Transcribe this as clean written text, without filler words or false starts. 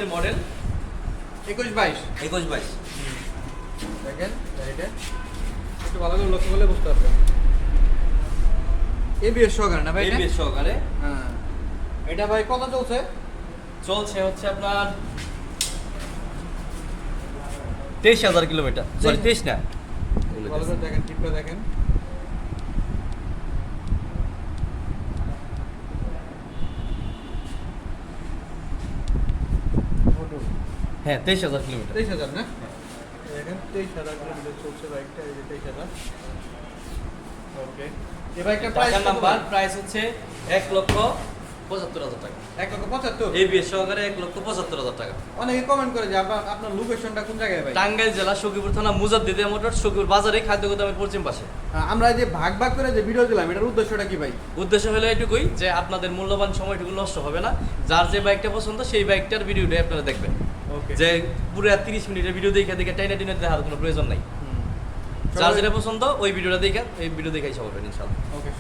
2022 model. 21-22 21-22 দেখেন গাড়িটা একটু ভালো করে লক্ষ্য করলে বুঝতে পারবেন। এবিএস সহকারে না ভাই? এবিএস সহকারে। হ্যাঁ, এটা ভাই কত চলছে? চলছে হচ্ছে আপনার 23,000 কিলোমিটার, সরি 23 না, ভালো করে দেখেন, টিপটা দেখেন। হ্যাঁ 23,000 কিলোমিটার। 23,000 না? দেখেন 23,000 কিলোমিটার চলছে বাইকটা, এই যে 23,000। ওকে, এই বাইকটার প্রাইস টাকার নাম্বার, প্রাইস হচ্ছে 1,75,000 টাকা। 1,75,000। এবিএস সহকারে 1,75,000 টাকা। অনেকে কমেন্ট করে যে আপনার লোকেশনটা কোন জায়গায় ভাই? টাঙ্গাইল জেলা সখীপুর থানা মুজাদ্দিদিয়া মোটর, সখীপুর বাজারে, খাদ্য গোদামের পশ্চিম পাশে। আমরা এই যে ভাগ ভাগ করে যে ভিডিও দিলাম, এটার উদ্দেশ্যটা কি ভাই? উদ্দেশ্য হলো এটুকুই যে আপনাদের মূল্যবান সময়টুকু নষ্ট হবে না। যার যে বাইকটা পছন্দ সেই বাইকটার ভিডিওটাই আপনারা দেখবেন। ওকে, যে পুরো 30 মিনিটের ভিডিও দেখে টাইনা দেখার কোনো প্রয়োজন নাই। যার যেটা পছন্দ ওই ভিডিওটা দেখে এই ভিডিও দেখাই সব হবে ইনশাআল্লাহ। ওকে।